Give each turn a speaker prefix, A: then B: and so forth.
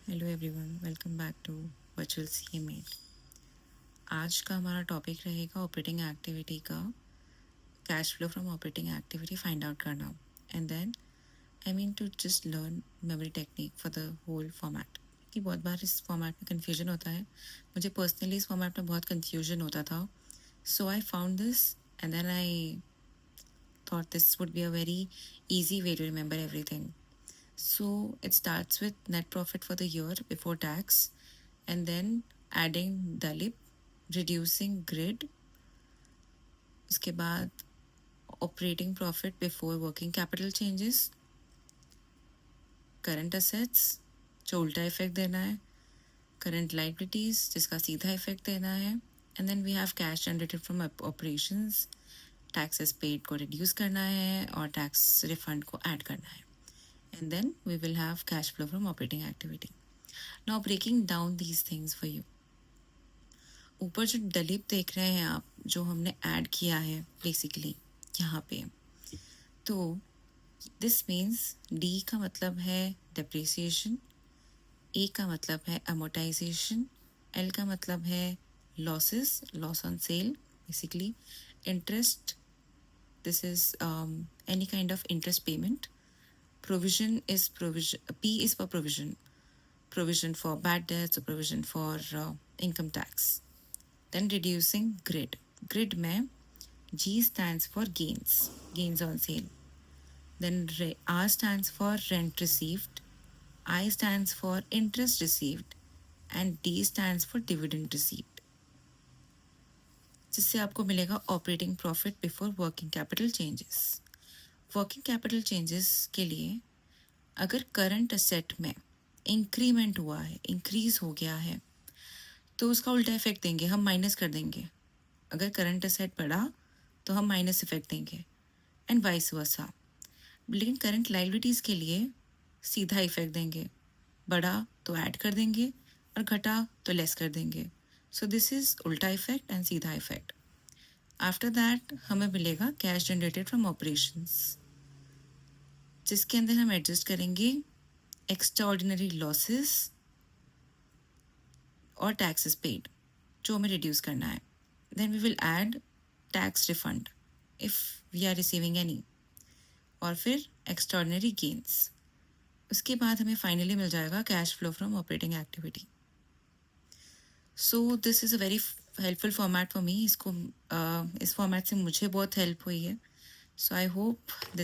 A: Hello everyone, welcome back to virtual CMate. आज का हमारा टॉपिक रहेगा ऑपरेटिंग एक्टिविटी का, cash flow from operating activity find out करना, and then I mean to just learn memory technique for the whole format. कि बहुत बार इस format में कन्फ्यूजन होता है, मुझे पर्सनली इस फॉर्मेट में बहुत कन्फ्यूजन होता था, so I found this and then I thought this would be a very easy way to remember everything. So it starts with net profit for the year before tax, and then adding DALIP, reducing grid, उसके बाद operating profit before working capital changes, current assets जो उल्टा effect देना है, current liabilities जिसका सीधा effect देना है, and then we have cash generated from operations, taxes paid को reduce करना है और tax refund को add करना है, and then we will have cash flow from operating activity. Now breaking down these things for you. ऊपर जो दलीप देख रहे हैं आप, जो हमने ऐड किया है बेसिकली यहाँ पे, तो दिस मीन्स डी का मतलब है डेप्रिसिएशन, ए का मतलब है अमोर्टाइजेशन, एल का मतलब है losses, loss on sale basically, interest, this is any kind of interest payment, provision is provision, P is for provision for bad debts or provision for income tax. Then reducing grid. Grid में G stands for gains on sale. Then R stands for rent received, I stands for interest received, and D stands for dividend received. जिससे आपको मिलेगा operating profit before working capital changes. Working capital changes के लिए अगर current asset में increment हुआ है, increase हो गया है, तो उसका उल्टा इफेक्ट देंगे, हम माइनस कर देंगे। अगर करंट असेट बढ़ा तो हम माइनस इफेक्ट देंगे, एंड वाइस वर्सा। लेकिन करंट लाइबिलिटीज़ के लिए सीधा इफेक्ट देंगे, बढ़ा तो ऐड कर देंगे और घटा तो लेस कर देंगे। सो दिस इज उल्टा इफेक्ट एंड सीधा इफेक्ट। आफ्टर दैट हमें मिलेगा कैश जनरेटेड फ्रॉम ऑपरेशंस, जिसके अंदर हम एडजस्ट करेंगे एक्स्ट्राऑर्डिनरी लॉसेस और टैक्सेस पेड जो हमें रिड्यूस करना है। Then we will add tax refund if we are receiving any, और फिर एक्स्ट्राऑर्डिनरी गेन्स। उसके बाद हमें फाइनली मिल जाएगा cash flow from operating activity. So this is a very helpful format for me. इस फॉर्मेट से मुझे बहुत हेल्प हुई है। सो आई होप दिस